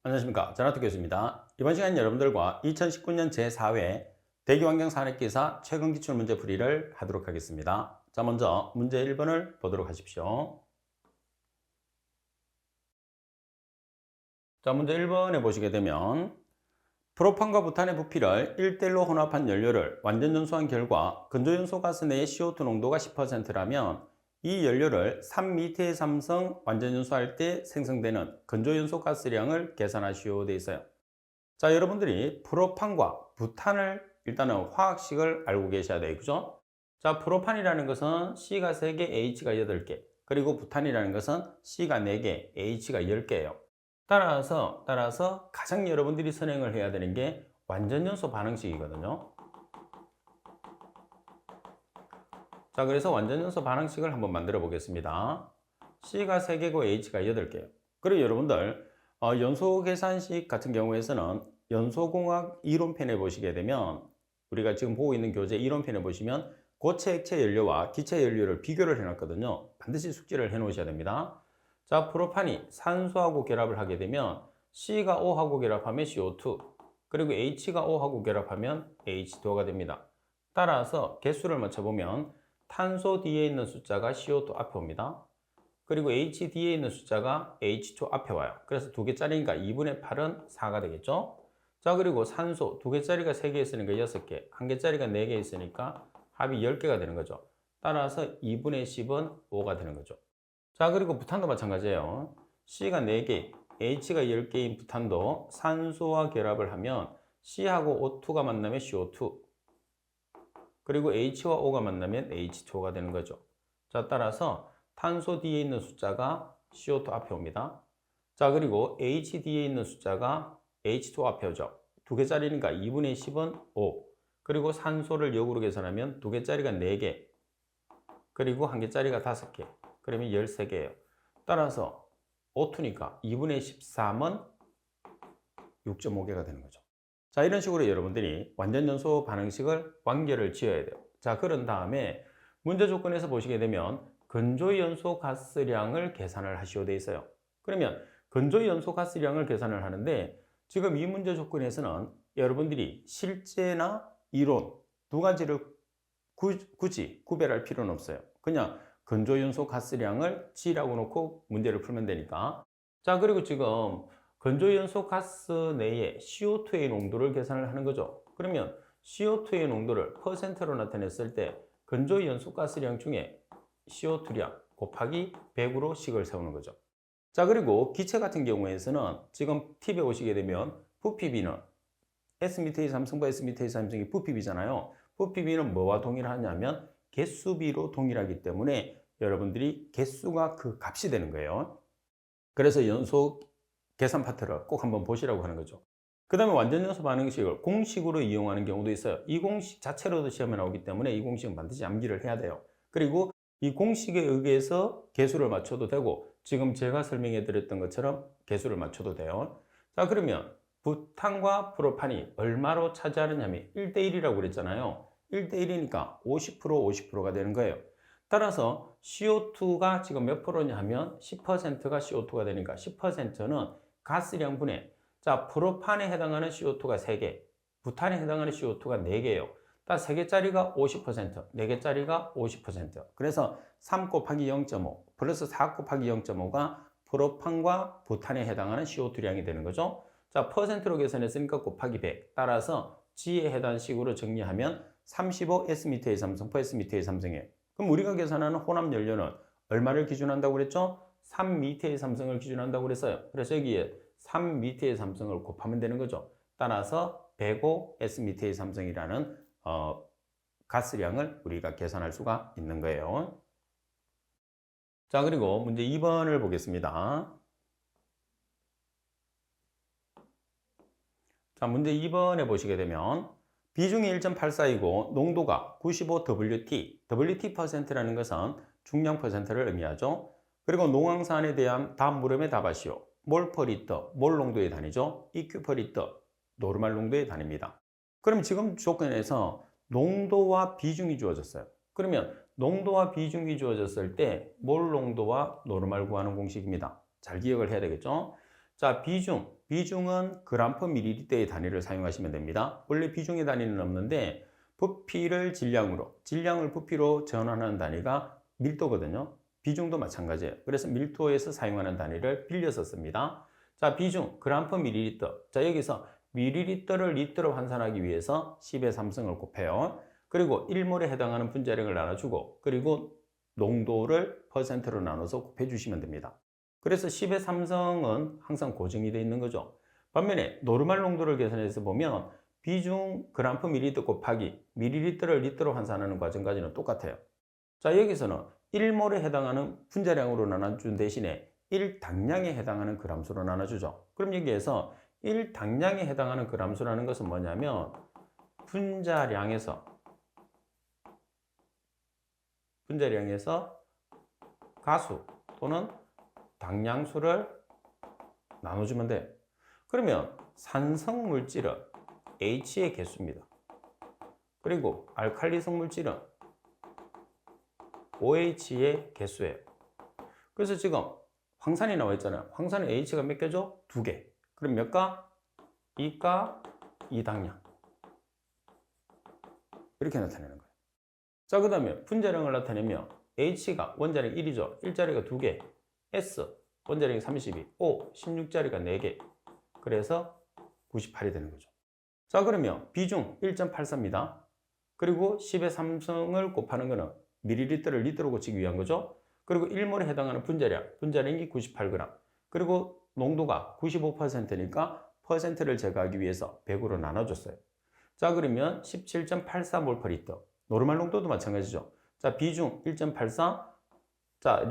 안녕하십니까. 전학토 교수입니다. 이번 시간 여러분들과 2019년 제4회 대기환경산업기사 최근 기출문제 풀이를 하도록 하겠습니다. 자, 먼저 문제 1번을 보도록 하십시오. 자, 문제 1번에 보시게 되면 프로판과 부탄의 부피를 1대1로 혼합한 연료를 완전 연소한 결과 건조연소 가스 내의 CO2 농도가 10%라면 이 연료를 3m의 삼성 완전 연소할 때 생성되는 건조연소 가스량을 계산하시오 되어 있어요. 자, 여러분들이 프로판과 부탄을 일단은 화학식을 알고 계셔야 돼요. 그죠? 자, 프로판이라는 것은 C가 3개, H가 8개. 그리고 부탄이라는 것은 C가 4개, H가 10개예요. 따라서 가장 여러분들이 선행을 해야 되는 게 완전연소 반응식이거든요. 자, 그래서 완전연소 반응식을 한번 만들어 보겠습니다. C가 3개고 H가 8개예요. 그리고 여러분들 연소 계산식 같은 경우에서는 연소공학 이론편에 보시게 되면 우리가 지금 보고 있는 교재 이론편에 보시면 고체 액체 연료와 기체 연료를 비교를 해놨거든요. 반드시 숙지를 해 놓으셔야 됩니다. 자, 프로판이 산소하고 결합을 하게 되면 C가 O하고 결합하면 CO2, 그리고 H가 O하고 결합하면 H2O가 됩니다. 따라서 개수를 맞춰보면 탄소 뒤에 있는 숫자가 CO2 앞에 옵니다. 그리고 H 뒤에 있는 숫자가 H2 앞에 와요. 그래서 2개짜리니까 2분의 8은 4가 되겠죠. 자, 그리고 산소 2개짜리가 3개 있으니까 6개, 1개짜리가 4개 있으니까 합이 10개가 되는 거죠. 따라서 2분의 10은 5가 되는 거죠. 자, 그리고 부탄도 마찬가지예요. C가 4개, H가 10개인 부탄도 산소와 결합을 하면 C하고 O2가 만나면 CO2, 그리고 H와 O가 만나면 H2O가 되는 거죠. 자, 따라서 탄소 뒤에 있는 숫자가 CO2 앞에 옵니다. 자, 그리고 H 뒤에 있는 숫자가 H2 앞에 오죠. 2개짜리니까 2분의 10은 5. 그리고 산소를 역으로 계산하면 2개짜리가 4개. 그리고 1개짜리가 5개. 그러면 13개예요. 따라서 O2니까 2분의 13은 6.5개가 되는 거죠. 자, 이런 식으로 여러분들이 완전연소 반응식을 완결을 지어야 돼요. 자, 그런 다음에 문제 조건에서 보시게 되면 건조연소 가스량을 계산을 하시오 되어 있어요. 그러면 건조연소 가스량을 계산을 하는데 지금 이 문제 조건에서는 여러분들이 실제나 이론 두 가지를 굳이 구별할 필요는 없어요. 그냥 건조연소 가스량을 G라고 놓고 문제를 풀면 되니까. 자, 그리고 지금 건조연소 가스 내에 CO2의 농도를 계산을 하는 거죠. 그러면 CO2의 농도를 퍼센트로 나타냈을 때 건조연소 가스량 중에 CO2량 곱하기 100으로 식을 세우는 거죠. 자, 그리고 기체 같은 경우에서는 지금 팁에 오시게 되면 부피비는 S미터의 삼성과 S미터의 삼성이 부피비잖아요. 부피비는 뭐와 동일하냐면 개수비로 동일하기 때문에 여러분들이 개수가 그 값이 되는 거예요. 그래서 연소 계산 파트를 꼭 한번 보시라고 하는 거죠. 그 다음에 완전연소 반응식을 공식으로 이용하는 경우도 있어요. 이 공식 자체로도 시험에 나오기 때문에 이 공식은 반드시 암기를 해야 돼요. 그리고 이 공식에 의해서 개수를 맞춰도 되고 지금 제가 설명해 드렸던 것처럼 개수를 맞춰도 돼요. 자, 그러면 부탄과 프로판이 얼마로 차지하느냐면 1대1이라고 그랬잖아요. 1대1이니까 50%, 50%가 되는 거예요. 따라서 CO2가 지금 몇 프로냐 하면 10%가 CO2가 되니까 10%는 가스량분의, 자, 프로판에 해당하는 CO2가 3개, 부탄에 해당하는 CO2가 4개예요. 딱 3개짜리가 50%, 4개짜리가 50%. 그래서 3 곱하기 0.5 플러스 4 곱하기 0.5가 프로판과 부탄에 해당하는 CO2량이 되는 거죠. 자, 퍼센트로 계산했으니까 곱하기 100. 따라서 G에 해당 식으로 정리하면 35 S미터의 삼성, S미터의 삼성이에요. 그럼 우리가 계산하는 혼합 연료는 얼마를 기준한다고 그랬죠? 3m의 삼성을 기준한다고 그랬어요. 그래서 여기에 3m의 삼성을 곱하면 되는 거죠. 따라서 105 S미터의 삼성이라는 가스량을 우리가 계산할 수가 있는 거예요. 자, 그리고 문제 2번을 보겠습니다. 자, 문제 2번에 보시게 되면 비중이 1.84이고 농도가 95WT, WT%라는 것은 중량 퍼센트를 의미하죠. 그리고 농황산에 대한 답 물음에 답하시오. 몰 퍼 리터, 몰 농도의 단위죠. EQ 퍼 리터, 노르말 농도의 단위입니다. 그럼 지금 조건에서 농도와 비중이 주어졌어요. 그러면 농도와 비중이 주어졌을 때 몰 농도와 노르말 구하는 공식입니다. 잘 기억을 해야 되겠죠. 자, 비중 비중은 그램 퍼 밀리리터의 단위를 사용하시면 됩니다. 원래 비중의 단위는 없는데 부피를 질량을 부피로 전환하는 단위가 밀도거든요. 비중도 마찬가지예요. 그래서 밀도에서 사용하는 단위를 빌려서 씁니다. 자, 비중 그램 퍼 밀리리터. 자, 여기서 밀리리터를 리터로 환산하기 위해서 10의 3승을 곱해요. 그리고 1몰에 해당하는 분자량을 나눠주고 그리고 농도를 퍼센트로 나눠서 곱해 주시면 됩니다. 그래서 10의 3승은 항상 고정이 되어 있는 거죠. 반면에 노르말 농도를 계산해서 보면 비중 그램 퍼 밀리리터 곱하기 밀리리터를 리터로 환산하는 과정까지는 똑같아요. 자, 여기서는 1몰에 해당하는 분자량으로 나눠준 대신에 1당량에 해당하는 그람수로 나눠주죠. 그럼 여기에서 1당량에 해당하는 그람수라는 것은 뭐냐면 분자량에서 가수 또는 당량수를 나눠주면 돼요. 그러면 산성 물질은 H의 개수입니다. 그리고 알칼리성 물질은 OH의 개수예요. 그래서 지금 황산이 나와 있잖아요. 황산은 H가 몇 개죠? 2개. 그럼 몇 가? 2가 2당량. 이렇게 나타내는 거예요. 자, 그 다음에 분자량을 나타내면 H가 원자량 1이죠. 1자리가 2개. S 원자량이 32. O 16자리가 4개. 그래서 98이 되는 거죠. 자, 그러면 비중 1.84입니다. 그리고 10의 3승을 곱하는 거는 밀리리터를 리터로 고치기 위한 거죠. 그리고 1몰에 해당하는 분자량이 98g. 그리고 농도가 95%니까 퍼센트를 제거하기 위해서 100으로 나눠줬어요. 자, 그러면 17.84몰 퍼 리터. 노르말 농도도 마찬가지죠. 자, 비중 1.84. 자,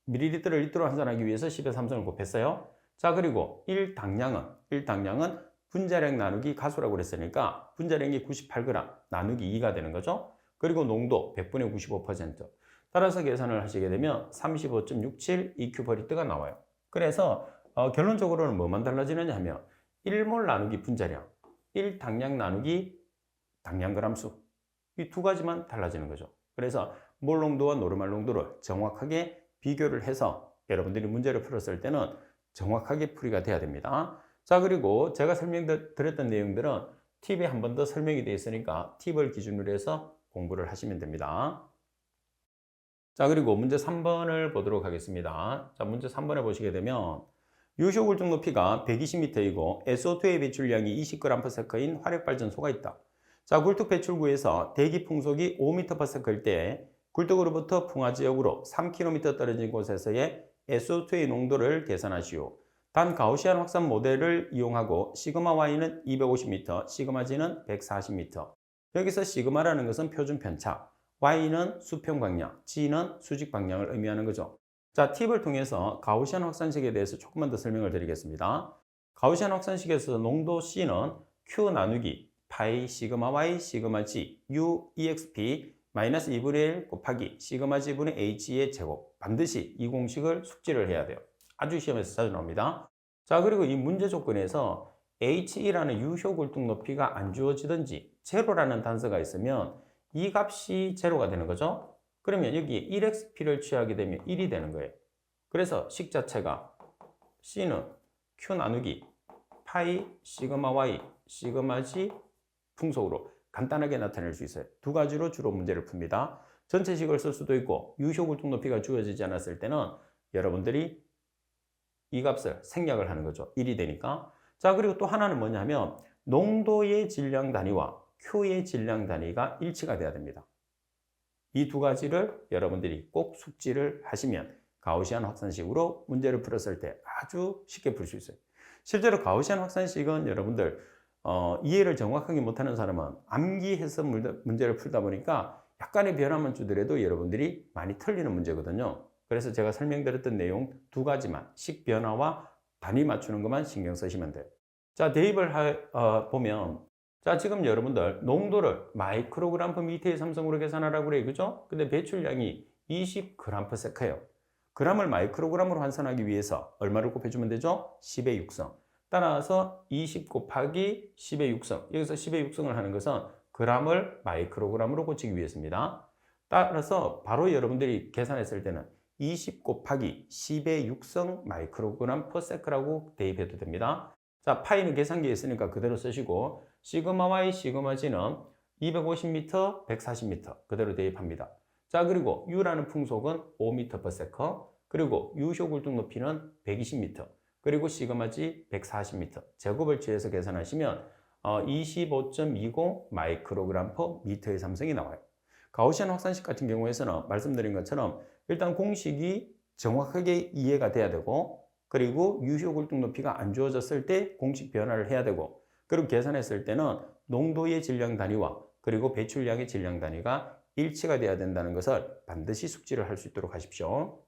밀리리터를 리터로 환산하기 위해서 10의 3승을 곱했어요. 자, 그리고 1당량은 분자량 나누기 가수라고 그랬으니까 분자량이 98g 나누기 2가 되는 거죠. 그리고 농도 100분의 95%. 따라서 계산을 하시게 되면 35.67 EQ 퍼 리터가 나와요. 그래서 결론적으로는 뭐만 달라지느냐 하면 1몰 나누기 분자량, 1당량 나누기 당량 그람수. 이 두 가지만 달라지는 거죠. 그래서 몰 농도와 노르말 농도를 정확하게 비교를 해서 여러분들이 문제를 풀었을 때는 정확하게 풀이가 돼야 됩니다. 자, 그리고 제가 설명드렸던 내용들은 팁에 한 번 더 설명이 되어 있으니까 팁을 기준으로 해서 공부를 하시면 됩니다. 자, 그리고 문제 3번을 보도록 하겠습니다. 자, 문제 3번에 보시게 되면 유효 굴뚝 높이가 120m이고 SO2의 배출량이 20g/s인 화력발전소가 있다. 자, 굴뚝 배출구에서 대기 풍속이 5m/s일 때 굴뚝으로부터 풍화지역으로 3km 떨어진 곳에서의 SO2의 농도를 계산하시오. 단 가우시안 확산 모델을 이용하고 시그마 Y는 250m, 시그마 G는 140m. 여기서 시그마라는 것은 표준 편차, Y는 수평 방향, G는 수직 방향을 의미하는 거죠. 자, 팁을 통해서 가우시안 확산식에 대해서 조금만 더 설명을 드리겠습니다. 가우시안 확산식에서 농도 C는 Q 나누기 파이 시그마 Y 시그마 G U EXP 마이너스 2분의 1 곱하기 시그마 G분의 H의 제곱. 반드시 이 공식을 숙지를 해야 돼요. 아주 시험에서 자주 나옵니다. 자, 그리고 이 문제 조건에서 H2라는 유효 굴뚝 높이가 안 주어지든지 제로라는 단서가 있으면 이 값이 제로가 되는 거죠. 그러면 여기에 1xp를 취하게 되면 1이 되는 거예요. 그래서 식 자체가 C는 Q 나누기 파이 시그마 Y 시그마 G 풍속으로 간단하게 나타낼 수 있어요. 두 가지로 주로 문제를 풉니다. 전체식을 쓸 수도 있고 유효 굴뚝 높이가 주어지지 않았을 때는 여러분들이 이 값을 생략을 하는 거죠. 1이 되니까. 자, 그리고 또 하나는 뭐냐면 농도의 질량 단위와 Q의 질량 단위가 일치가 돼야 됩니다. 이 두 가지를 여러분들이 꼭 숙지를 하시면 가우시안 확산식으로 문제를 풀었을 때 아주 쉽게 풀 수 있어요. 실제로 가우시안 확산식은 여러분들 이해를 정확하게 못하는 사람은 암기해서 문제를 풀다 보니까 약간의 변화만 주더라도 여러분들이 많이 틀리는 문제거든요. 그래서 제가 설명드렸던 내용 두 가지만 식 변화와 단위 맞추는 것만 신경 쓰시면 돼요. 자, 대입을 보면 자, 지금 여러분들 농도를 마이크로그램 퍼 미터의 삼성으로 계산하라고 그래요. 그죠? 근데 배출량이 20g/s예요. g을 마이크로그램으로 환산하기 위해서 얼마를 곱해주면 되죠? 10의 6성. 따라서 20 곱하기 10의 6성. 여기서 10의 6성을 하는 것은 g을 마이크로그램으로 고치기 위해서입니다. 따라서 바로 여러분들이 계산했을 때는 20 곱하기 10의 6성 마이크로그램 per sec라고 대입해도 됩니다. 자, 파이는 계산기에 있으니까 그대로 쓰시고 시그마 y, 시그마 g는 250m, 140m 그대로 대입합니다. 자, 그리고 U라는 풍속은 5m per second, 그리고 U 효굴뚝 높이는 120m, 그리고 시그마 G 140m. 제곱을 취해서 계산하시면 25.20 마이크로그램 per 미터의 삼성이 나와요. 가우시안 확산식 같은 경우에서는 말씀드린 것처럼 일단 공식이 정확하게 이해가 돼야 되고, 그리고 U 효굴뚝 높이가 안 주어졌을 때 공식 변화를 해야 되고, 그리고 계산했을 때는 농도의 질량 단위와 그리고 배출량의 질량 단위가 일치가 돼야 된다는 것을 반드시 숙지를 할 수 있도록 하십시오.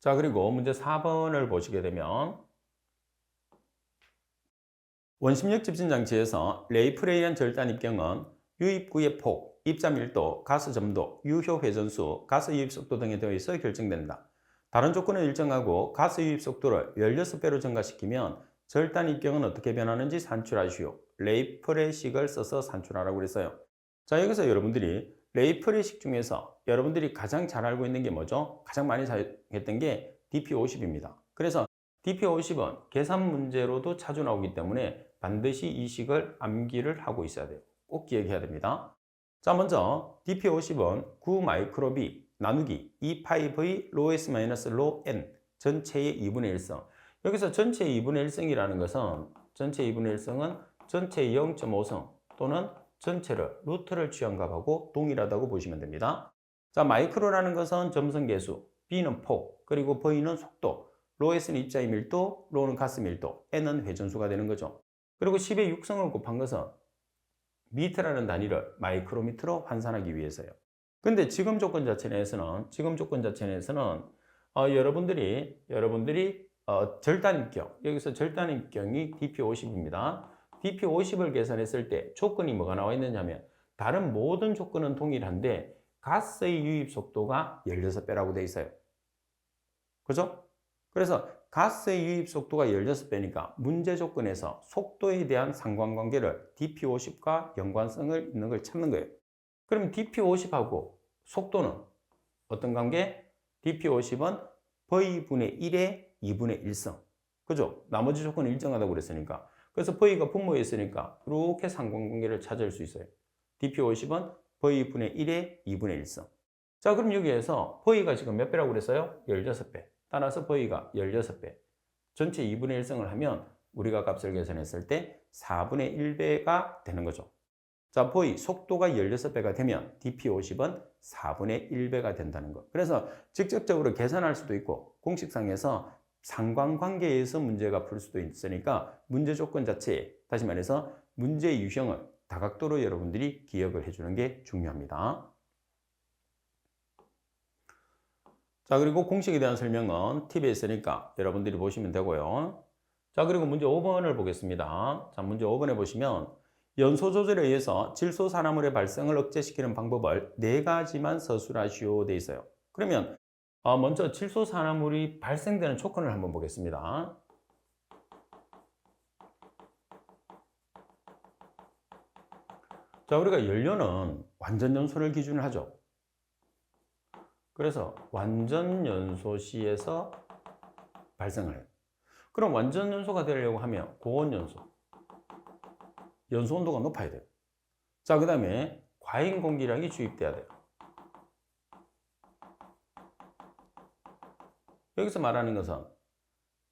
자, 그리고 문제 4번을 보시게 되면 원심력 집진 장치에서 레이플에 의한 절단 입경은 유입구의 폭, 입자 밀도, 가스 점도, 유효 회전수, 가스 유입 속도 등에 대해서 결정된다. 다른 조건은 일정하고 가스 유입 속도를 16배로 증가시키면 절단 입경은 어떻게 변하는지 산출하시오. 레이플의 식을 써서 산출하라고 그랬어요. 자, 여기서 여러분들이 레이플의 식 중에서 여러분들이 가장 잘 알고 있는 게 뭐죠? 가장 많이 사용했던 게 DP50입니다. 그래서 DP50은 계산 문제로도 자주 나오기 때문에 반드시 이 식을 암기를 하고 있어야 돼요. 꼭 기억해야 됩니다. 자, 먼저 DP50은 9 마이크로비 나누기 2파이V 로S 마이너스 로 N 전체의 2분의 1성. 여기서 전체의 2분의 1성이라는 것은 전체의 2분의 1성은 전체의 0.5성 또는 전체를 루트를 취한 값하고 동일하다고 보시면 됩니다. 자, 마이크로라는 것은 점성 계수, B는 폭, 그리고 V는 속도, 로 S는 입자의 밀도, 로는 가스 밀도, N은 회전수가 되는 거죠. 그리고 10의 6성을 곱한 것은 미터라는 단위를 마이크로미터로 환산하기 위해서요. 근데 지금 조건 자체 내에서는 여러분들이 절단 입경, 여기서 절단 입경이 DP50입니다. DP50을 계산했을 때 조건이 뭐가 나와 있느냐면 다른 모든 조건은 동일한데 가스의 유입 속도가 16배라고 되어 있어요. 그죠? 그래서 가스의 유입 속도가 16배니까 문제 조건에서 속도에 대한 상관관계를 DP50과 연관성을 있는 걸 찾는 거예요. 그럼 DP50하고 속도는 어떤 관계? DP50은 V분의 1의 2분의 1성. 그죠? 나머지 조건은 일정하다고 그랬으니까. 그래서 V가 분모에 있으니까 이렇게 상관관계를 찾을 수 있어요. DP50은 V분의 1의 2분의 1성. 자, 그럼 여기에서 V가 지금 몇 배라고 그랬어요? 16배. 따라서 V가 16배. 전체 2분의 1성을 하면 우리가 값을 계산했을 때 4분의 1배가 되는 거죠. 자, V 속도가 16배가 되면 DP50은 4분의 1배가 된다는 거. 그래서 직접적으로 계산할 수도 있고 공식상에서 상관관계에서 문제가 풀 수도 있으니까 문제 조건 자체에, 다시 말해서 문제의 유형을 다각도로 여러분들이 기억을 해주는 게 중요합니다. 자, 그리고 공식에 대한 설명은 팁에 있으니까 여러분들이 보시면 되고요. 자, 그리고 문제 5번을 보겠습니다. 자, 문제 5번에 보시면 연소 조절에 의해서 질소 산화물의 발생을 억제시키는 방법을 4가지만 서술하시오 돼 있어요. 그러면 먼저 질소 산화물이 발생되는 조건을 한번 보겠습니다. 자, 우리가 연료는 완전 연소를 기준으로 하죠. 그래서 완전 연소 시에서 발생을 해요. 그럼 완전 연소가 되려고 하면 고온 연소, 연소 온도가 높아야 돼요. 자, 그 다음에 과잉 공기량이 주입돼야 돼요. 여기서 말하는 것은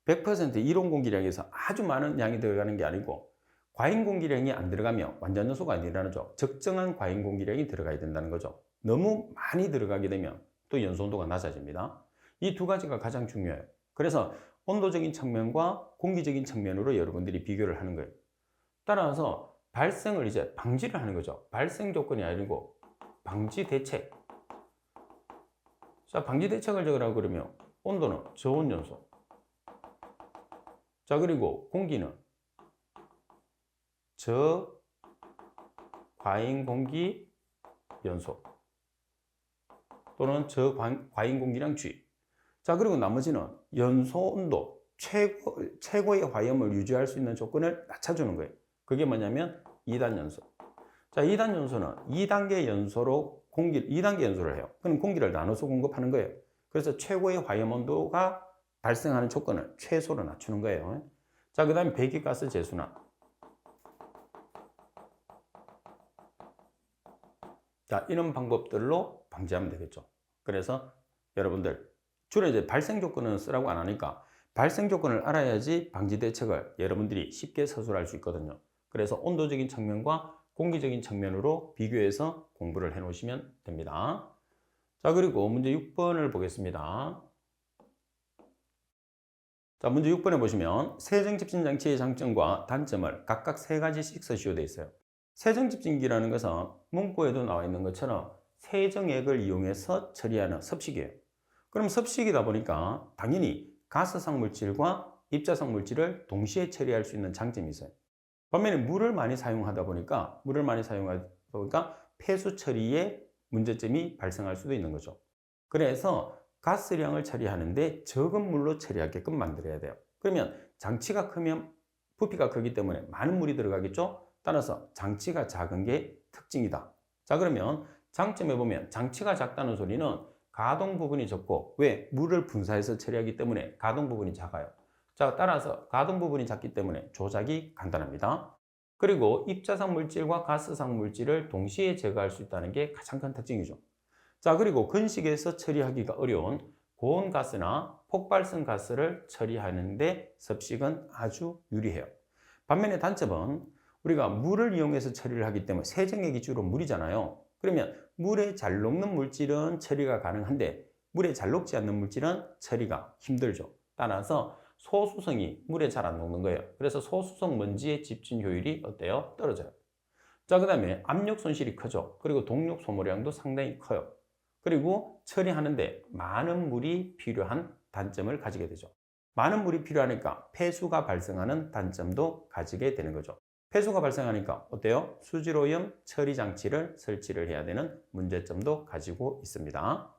100% 이론 공기량에서 아주 많은 양이 들어가는 게 아니고 과잉 공기량이 안 들어가면 완전 연소가 아니라는 거죠. 적정한 과잉 공기량이 들어가야 된다는 거죠. 너무 많이 들어가게 되면 또 연소 온도가 낮아집니다. 이 두 가지가 가장 중요해요. 그래서 온도적인 측면과 공기적인 측면으로 여러분들이 비교를 하는 거예요. 따라서 발생을 이제 방지를 하는 거죠. 발생 조건이 아니고 방지 대책. 자, 방지 대책을 적으라고 그러면 온도는 저온 연소. 자, 그리고 공기는 저과잉 공기 연소 또는 저과잉 공기량 주입. 자, 그리고 나머지는 연소 온도 최고의 화염을 유지할 수 있는 조건을 낮춰주는 거예요. 그게 뭐냐면 2단 연소. 자, 2단 연소는 2단계 연소로 공기 2단계 연소를 해요. 그럼 공기를 나눠서 공급하는 거예요. 그래서 최고의 화염 온도가 발생하는 조건을 최소로 낮추는 거예요. 자, 그 다음에 배기가스 재순환. 자, 이런 방법들로 방지하면 되겠죠. 그래서 여러분들 주로 이제 발생 조건은 쓰라고 안 하니까 발생 조건을 알아야지 방지 대책을 여러분들이 쉽게 서술할 수 있거든요. 그래서 온도적인 측면과 공기적인 측면으로 비교해서 공부를 해 놓으시면 됩니다. 자, 그리고 문제 6번을 보겠습니다. 자, 문제 6번에 보시면 세정집진장치의 장점과 단점을 각각 3가지씩 쓰시오 되어 있어요. 세정집진기라는 것은 문구에도 나와 있는 것처럼 세정액을 이용해서 처리하는 섭식이에요. 그럼 섭식이다 보니까 당연히 가스성 물질과 입자성 물질을 동시에 처리할 수 있는 장점이 있어요. 반면에 물을 많이 사용하다 보니까 폐수 처리에 문제점이 발생할 수도 있는 거죠. 그래서 가스량을 처리하는데 적은 물로 처리하게끔 만들어야 돼요. 그러면 장치가 크면 부피가 크기 때문에 많은 물이 들어가겠죠? 따라서 장치가 작은 게 특징이다. 자, 그러면 장점에 보면 장치가 작다는 소리는 가동 부분이 적고, 왜? 물을 분사해서 처리하기 때문에 가동 부분이 작아요. 자, 따라서 가동 부분이 작기 때문에 조작이 간단합니다. 그리고 입자성 물질과 가스성 물질을 동시에 제거할 수 있다는 게 가장 큰 특징이죠. 자, 그리고 건식에서 처리하기가 어려운 고온가스나 폭발성 가스를 처리하는데 섭식은 아주 유리해요. 반면에 단점은 우리가 물을 이용해서 처리를 하기 때문에 세정액이 주로 물이잖아요. 그러면 물에 잘 녹는 물질은 처리가 가능한데 물에 잘 녹지 않는 물질은 처리가 힘들죠. 따라서 소수성이 물에 잘 안 녹는 거예요. 그래서 소수성 먼지의 집진 효율이 어때요? 떨어져요. 자, 그 다음에 압력 손실이 크죠. 그리고 동력 소모량도 상당히 커요. 그리고 처리하는데 많은 물이 필요한 단점을 가지게 되죠. 많은 물이 필요하니까 폐수가 발생하는 단점도 가지게 되는 거죠. 폐수가 발생하니까 어때요? 수질오염 처리 장치를 설치를 해야 되는 문제점도 가지고 있습니다.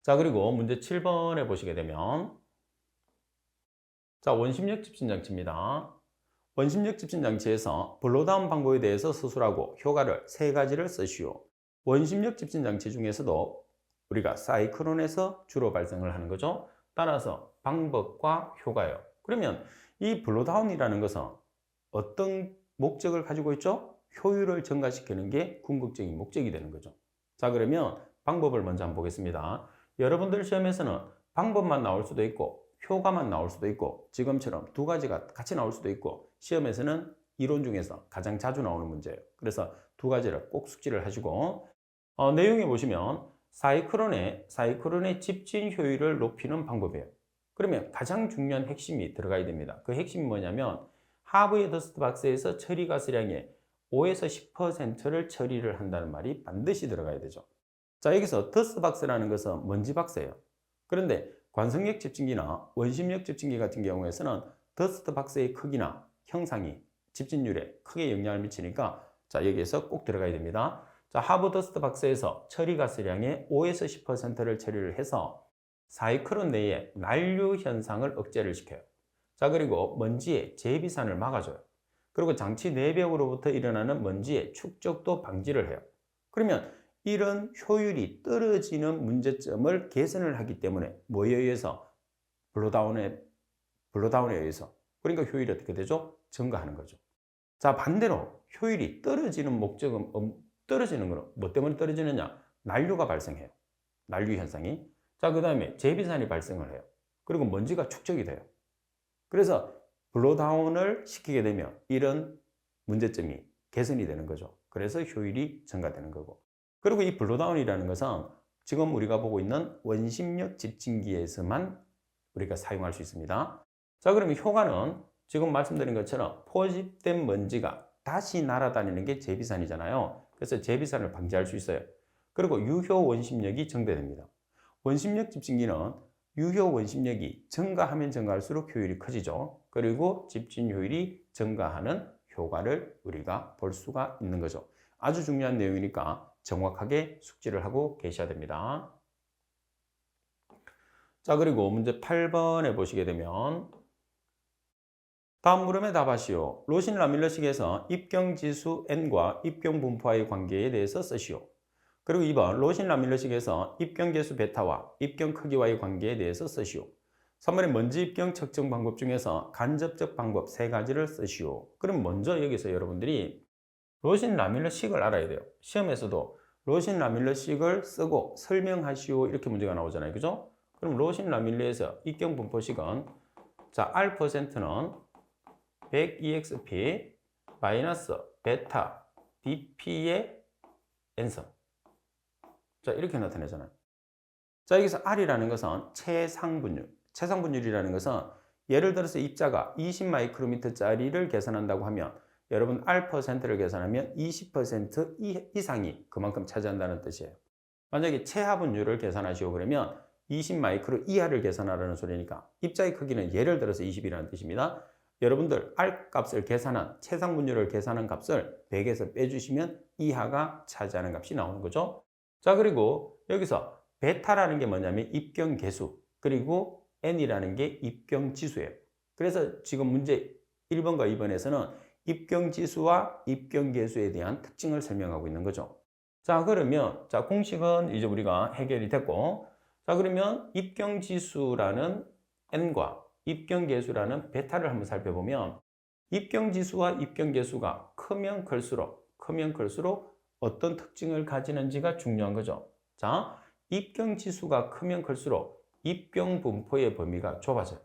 자, 그리고 문제 7번에 보시게 되면 자, 원심력 집진 장치입니다. 원심력 집진 장치에서 블로다운 방법에 대해서 서술하고 효과를 3가지를 쓰시오. 원심력 집진 장치 중에서도 우리가 사이클론에서 주로 발생을 하는 거죠. 따라서 방법과 효과예요. 그러면 이 블로다운이라는 것은 어떤 목적을 가지고 있죠? 효율을 증가시키는 게 궁극적인 목적이 되는 거죠. 자, 그러면 방법을 먼저 한번 보겠습니다. 여러분들 시험에서는 방법만 나올 수도 있고 효과만 나올 수도 있고 지금처럼 2가지가 같이 나올 수도 있고 시험에서는 이론 중에서 가장 자주 나오는 문제예요. 그래서 2가지를 꼭 숙지를 하시고 내용에 보시면 사이클론의 집진 효율을 높이는 방법이에요. 그러면 가장 중요한 핵심이 들어가야 됩니다. 그 핵심이 뭐냐면 하부의 더스트박스에서 처리 가스량의 5에서 10%를 처리를 한다는 말이 반드시 들어가야 되죠. 자, 여기서 더스트박스라는 것은 먼지 박스예요. 그런데 관성력 집진기나 원심력 집진기 같은 경우에서는 더스트박스의 크기나 형상이 집진율에 크게 영향을 미치니까 자, 여기에서 꼭 들어가야 됩니다. 자, 하부 더스트박스에서 처리 가스량의 5에서 10%를 처리를 해서 사이클론 내에 난류 현상을 억제를 시켜요. 자, 그리고 먼지의 재비산을 막아줘요. 그리고 장치 내벽으로부터 일어나는 먼지의 축적도 방지를 해요. 그러면 이런 효율이 떨어지는 문제점을 개선을 하기 때문에 뭐에 의해서? 블로다운에 의해서. 그러니까 효율이 어떻게 되죠? 증가하는 거죠. 자, 반대로 효율이 떨어지는 목적은 떨어지는 거는 뭐 때문에 떨어지느냐? 난류가 발생해요. 난류 현상이. 자, 그 다음에 재비산이 발생을 해요. 그리고 먼지가 축적이 돼요. 그래서 블로다운을 시키게 되면 이런 문제점이 개선이 되는 거죠. 그래서 효율이 증가되는 거고. 그리고 이 블로다운이라는 것은 지금 우리가 보고 있는 원심력 집진기에서만 우리가 사용할 수 있습니다. 자, 그러면 효과는 지금 말씀드린 것처럼 포집된 먼지가 다시 날아다니는 게 재비산이잖아요. 그래서 재비산을 방지할 수 있어요. 그리고 유효 원심력이 증대됩니다. 원심력 집진기는 유효 원심력이 증가하면 증가할수록 효율이 커지죠. 그리고 집진 효율이 증가하는 효과를 우리가 볼 수가 있는 거죠. 아주 중요한 내용이니까 정확하게 숙지를 하고 계셔야 됩니다. 자, 그리고 문제 8번에 보시게 되면 다음 물음에 답하시오. 로신 라밀러식에서 입경지수 n과 입경분포와의 관계에 대해서 쓰시오. 그리고 2번 로신 라밀러식에서 입경계수 베타와 입경 크기와의 관계에 대해서 쓰시오. 3번에 먼지 입경 측정 방법 중에서 간접적 방법 3가지를 쓰시오. 그럼 먼저 여기서 여러분들이 로신 라밀러식을 알아야 돼요. 시험에서도 로신 라밀러식을 쓰고 설명하시오 이렇게 문제가 나오잖아요. 그죠? 그럼 로신 라밀러에서 입경 분포식은 자, R%는 100EXP 마이너스 베타 DP의 n승. 자, 이렇게 나타내잖아요. 자, 여기서 R이라는 것은 최상분율. 최상분율이라는 것은 예를 들어서 입자가 20마이크로미터짜리를 계산한다고 하면 여러분 R%를 계산하면 20% 이상이 그만큼 차지한다는 뜻이에요. 만약에 최하분율을 계산하시오 그러면 20마이크로 이하를 계산하라는 소리니까 입자의 크기는 예를 들어서 20이라는 뜻입니다. 여러분들 R 값을 계산한 최상분율을 계산한 값을 100에서 빼주시면 이하가 차지하는 값이 나오는 거죠. 자, 그리고 여기서 베타라는 게 뭐냐면 입경계수 그리고 N이라는 게 입경지수예요. 그래서 지금 문제 1번과 2번에서는 입경지수와 입경계수에 대한 특징을 설명하고 있는 거죠. 자, 그러면 자, 공식은 이제 우리가 해결이 됐고 자, 그러면 입경지수라는 N과 입경계수라는 베타를 한번 살펴보면 입경지수와 입경계수가 크면 클수록 어떤 특징을 가지는지가 중요한 거죠. 자, 입경지수가 크면 클수록 입경분포의 범위가 좁아져요.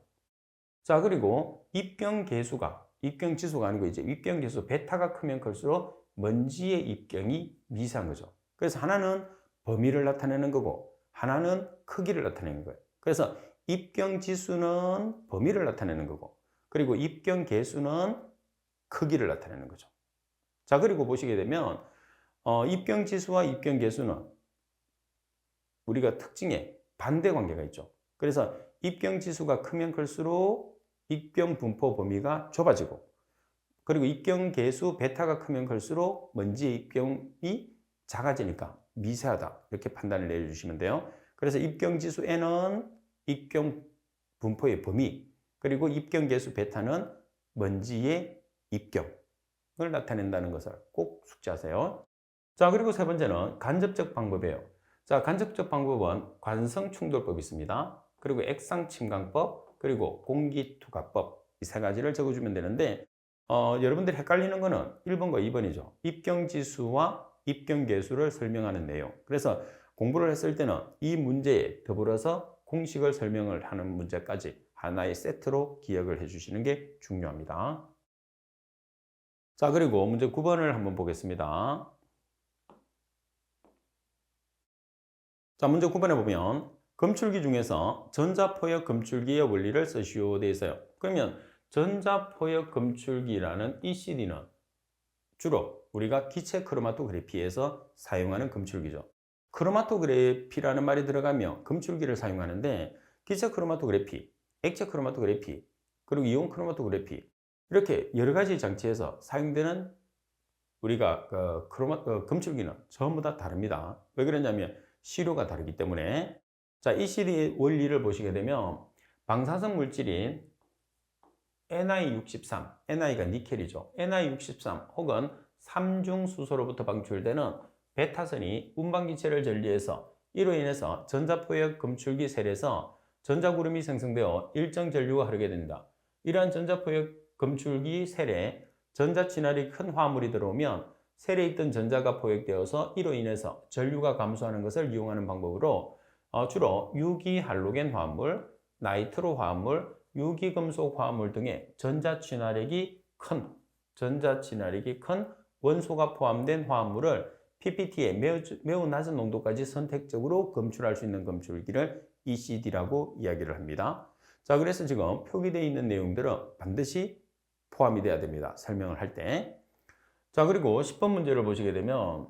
자, 그리고 입경지수가 아니고 이제 입경계수 베타가 크면 클수록 먼지의 입경이 미세한 거죠. 그래서 하나는 범위를 나타내는 거고 하나는 크기를 나타내는 거예요. 그래서 입경지수는 범위를 나타내는 거고 그리고 입경계수는 크기를 나타내는 거죠. 자, 그리고 보시게 되면 입경지수와 입경계수는 우리가 특징에 반대 관계가 있죠. 그래서 입경지수가 크면 클수록 입경분포 범위가 좁아지고 그리고 입경계수 베타가 크면 클수록 먼지의 입경이 작아지니까 미세하다 이렇게 판단을 내려주시면 돼요. 그래서 입경지수 N은 입경분포의 범위 그리고 입경계수 베타는 먼지의 입경을 나타낸다는 것을 꼭 숙지하세요. 자, 그리고 세 번째는 간접적 방법이에요. 자, 간접적 방법은 관성충돌법이 있습니다. 그리고 액상침강법, 그리고 공기투과법 이 3가지를 적어주면 되는데 여러분들이 헷갈리는 거는 1번과 2번이죠. 입경지수와 입경계수를 설명하는 내용. 그래서 공부를 했을 때는 이 문제에 더불어서 공식을 설명을 하는 문제까지 하나의 세트로 기억을 해주시는 게 중요합니다. 자, 그리고 문제 9번을 한번 보겠습니다. 자, 문제 9번에 보면 검출기 중에서 전자포역 검출기의 원리를 쓰시오 되어 있어요. 그러면 전자포역 검출기라는 이 CD는 주로 우리가 기체 크로마토그래피에서 사용하는 검출기죠. 크로마토그래피라는 말이 들어가면 검출기를 사용하는데 기체 크로마토그래피, 액체 크로마토그래피, 그리고 이온 크로마토그래피 이렇게 여러 가지 장치에서 사용되는 우리가 검출기는 전부 다 다릅니다. 왜 그러냐면 시료가 다르기 때문에 자, 이 CD의 원리를 보시게 되면 방사성 물질인 Ni63, Ni가 니켈이죠. Ni63 혹은 삼중수소로부터 방출되는 베타선이 운반기체를 전리해서 이로 인해서 전자포역 검출기 셀에서 전자구름이 생성되어 일정 전류가 흐르게 된다. 이러한 전자포역 검출기 셀에 전자친화력이 큰 화물이 들어오면 셀에 있던 전자가 포획되어서 이로 인해서 전류가 감소하는 것을 이용하는 방법으로 주로 유기할로겐 화합물, 나이트로 화합물, 유기금속 화합물 등의 전자친화력이 큰 원소가 포함된 화합물을 PPT에 매우 낮은 농도까지 선택적으로 검출할 수 있는 검출기를 ECD라고 이야기를 합니다. 자, 그래서 지금 표기되어 있는 내용들은 반드시 포함이 돼야 됩니다. 설명을 할 때. 자, 그리고 10번 문제를 보시게 되면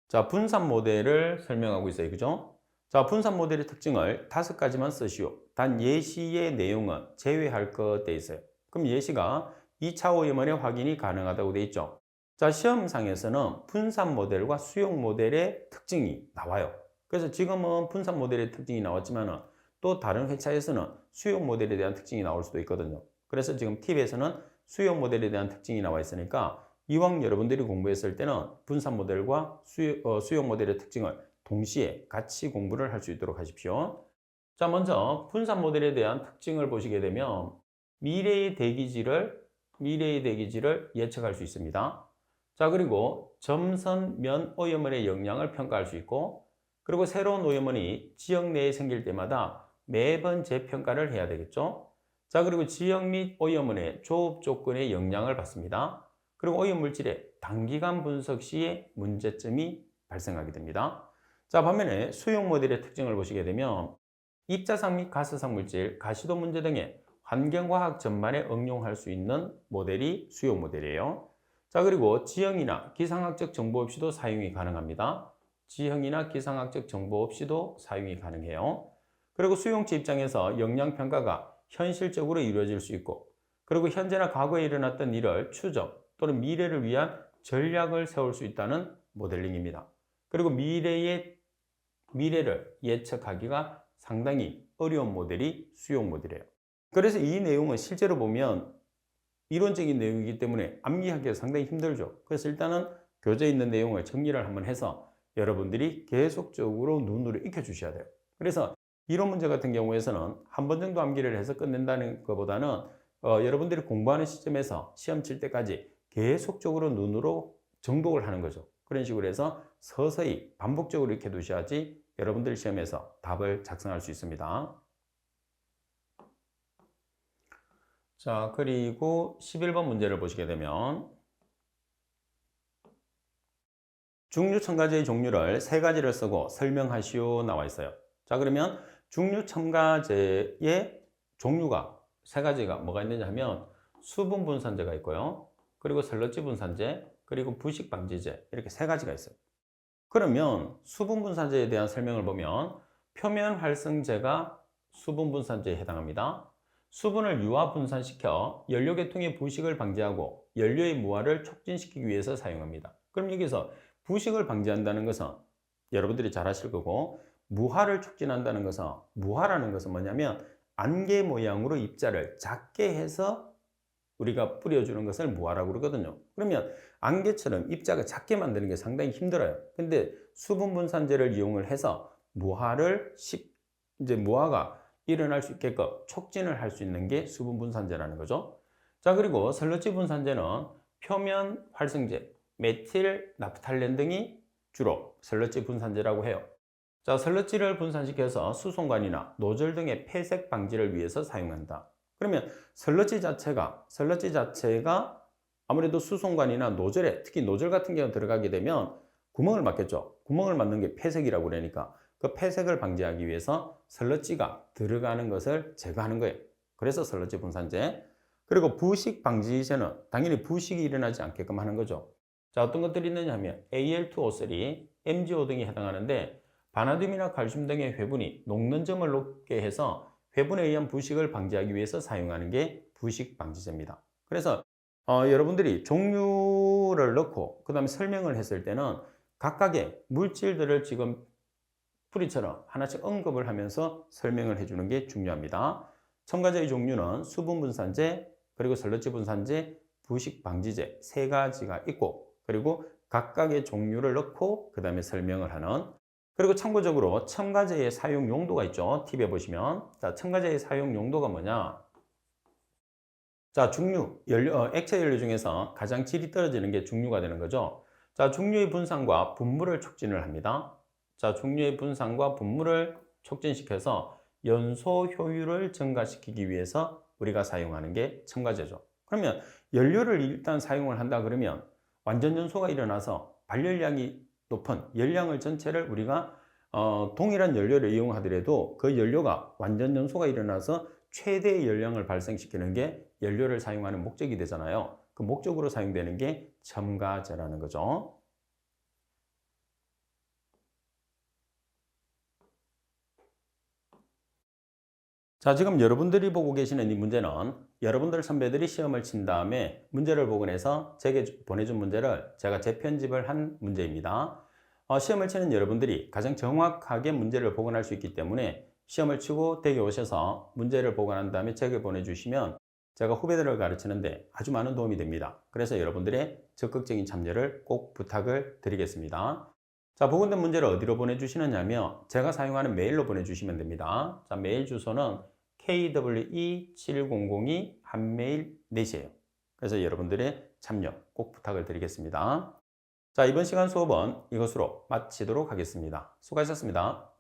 자, 분산 모델을 설명하고 있어요. 그죠? 자, 분산 모델의 특징을 5가지만 쓰시오. 단 예시의 내용은 제외할 것 돼 있어요. 그럼 예시가 2차 오염원의 확인이 가능하다고 돼 있죠. 자, 시험상에서는 분산 모델과 수용 모델의 특징이 나와요. 그래서 지금은 분산 모델의 특징이 나왔지만 또 다른 회차에서는 수용 모델에 대한 특징이 나올 수도 있거든요. 그래서 지금 팁에서는 수용 모델에 대한 특징이 나와 있으니까 이왕 여러분들이 공부했을 때는 분산 모델과 수용 모델의 특징을 동시에 같이 공부를 할 수 있도록 하십시오. 자, 먼저 분산 모델에 대한 특징을 보시게 되면 미래의 대기질을 예측할 수 있습니다. 자, 그리고 점선 면 오염원의 영향을 평가할 수 있고, 그리고 새로운 오염원이 지역 내에 생길 때마다 매번 재평가를 해야 되겠죠. 자, 그리고 지역 및 오염원의 조업 조건에 영향을 받습니다. 그리고 오염물질의 단기간 분석 시에 문제점이 발생하게 됩니다. 자, 반면에 수용 모델의 특징을 보시게 되면 입자상 및 가스상 물질, 가시도 문제 등의 환경과학 전반에 응용할 수 있는 모델이 수용 모델이에요. 자, 그리고 지형이나 기상학적 정보 없이도 사용이 가능합니다. 지형이나 기상학적 정보 없이도 사용이 가능해요. 그리고 수용체 입장에서 영향 평가가 현실적으로 이루어질 수 있고, 그리고 현재나 과거에 일어났던 일을 추적 또는 미래를 위한 전략을 세울 수 있다는 모델링입니다. 그리고 미래를 예측하기가 상당히 어려운 모델이 수용 모델이에요. 그래서 이 내용은 실제로 보면 이론적인 내용이기 때문에 암기하기가 상당히 힘들죠. 그래서 일단은 교재에 있는 내용을 정리를 한번 해서 여러분들이 계속적으로 눈으로 익혀주셔야 돼요. 그래서 이론 문제 같은 경우에서는 한 번 정도 암기를 해서 끝낸다는 것보다는 여러분들이 공부하는 시점에서 시험 칠 때까지 계속적으로 눈으로 정독을 하는 거죠. 그런 식으로 해서 서서히 반복적으로 익혀 두셔야지 여러분들 시험에서 답을 작성할 수 있습니다. 자, 그리고 11번 문제를 보시게 되면 중류 첨가제의 종류를 세 가지를 쓰고 설명하시오 나와 있어요. 자, 그러면 중류 첨가제의 종류가 세 가지가 뭐가 있느냐 하면 수분 분산제가 있고요. 그리고 설러지 분산제, 그리고 부식 방지제, 이렇게 세 가지가 있어요. 그러면 수분 분산제에 대한 설명을 보면 표면 활성제가 수분 분산제에 해당합니다. 수분을 유화 분산시켜 연료 계통의 부식을 방지하고 연료의 무화를 촉진시키기 위해서 사용합니다. 그럼 여기서 부식을 방지한다는 것은 여러분들이 잘 아실 거고, 무화를 촉진한다는 것은, 무화라는 것은 뭐냐면 안개 모양으로 입자를 작게 해서 우리가 뿌려주는 것을 무화라고 그러거든요. 그러면 안개처럼 입자가 작게 만드는 게 상당히 힘들어요. 근데 수분 분산제를 이용을 해서 무화가 일어날 수 있게끔 촉진을 할 수 있는 게 수분 분산제라는 거죠. 자, 그리고 설러지 분산제는 표면 활성제, 메틸 나프탈렌 등이 주로 설러지 분산제라고 해요. 자, 설러지를 분산시켜서 수송관이나 노즐 등의 폐색 방지를 위해서 사용한다. 그러면 설러지 자체가 아무래도 수송관이나 노즐에, 특히 노즐 같은 경우 들어가게 되면 구멍을 막겠죠. 구멍을 막는 게 폐색이라고 그러니까 그 폐색을 방지하기 위해서 설러지가 들어가는 것을 제거하는 거예요. 그래서 설러지 분산제. 그리고 부식 방지제는 당연히 부식이 일어나지 않게끔 하는 거죠. 자, 어떤 것들이 있느냐 하면 Al2O3, MgO 등이 해당하는데, 바나듐이나 칼슘 등의 회분이 녹는 점을 높게 해서 회분에 의한 부식을 방지하기 위해서 사용하는 게 부식 방지제입니다. 그래서 여러분들이 종류를 넣고 그 다음에 설명을 했을 때는 각각의 물질들을 지금 풀이처럼 하나씩 언급을 하면서 설명을 해주는 게 중요합니다. 첨가제의 종류는 수분 분산제, 그리고 설러지 분산제, 부식 방지제 세 가지가 있고, 그리고 각각의 종류를 넣고 그 다음에 설명을 하는, 그리고 참고적으로 첨가제의 사용 용도가 있죠. 팁에 보시면, 자, 첨가제의 사용 용도가 뭐냐? 자, 액체 연료 중에서 가장 질이 떨어지는 게 중류가 되는 거죠. 자, 중류의 분산과 분무를 촉진을 합니다. 자, 중류의 분산과 분무를 촉진시켜서 연소 효율을 증가시키기 위해서 우리가 사용하는 게 첨가제죠. 그러면 연료를 일단 사용을 한다 그러면 완전 연소가 일어나서 발열량이 높은 열량을 전체를 우리가 동일한 연료를 이용하더라도 그 연료가 완전 연소가 일어나서 최대의 열량을 발생시키는 게 연료를 사용하는 목적이 되잖아요. 그 목적으로 사용되는 게 첨가제라는 거죠. 자, 지금 여러분들이 보고 계시는 이 문제는 여러분들 선배들이 시험을 친 다음에 문제를 보고 내서 제게 보내준 문제를 제가 재편집을 한 문제입니다. 시험을 치는 여러분들이 가장 정확하게 문제를 보관할 수 있기 때문에 시험을 치고 댁에 오셔서 문제를 보관한 다음에 제게 보내주시면 제가 후배들을 가르치는데 아주 많은 도움이 됩니다. 그래서 여러분들의 적극적인 참여를 꼭 부탁을 드리겠습니다. 자, 보건된 문제를 어디로 보내주시느냐면 제가 사용하는 메일로 보내주시면 됩니다. 자, 메일 주소는 kwe7002@mail.net이에요. 그래서 여러분들의 참여 꼭 부탁을 드리겠습니다. 자, 이번 시간 수업은 이것으로 마치도록 하겠습니다. 수고하셨습니다.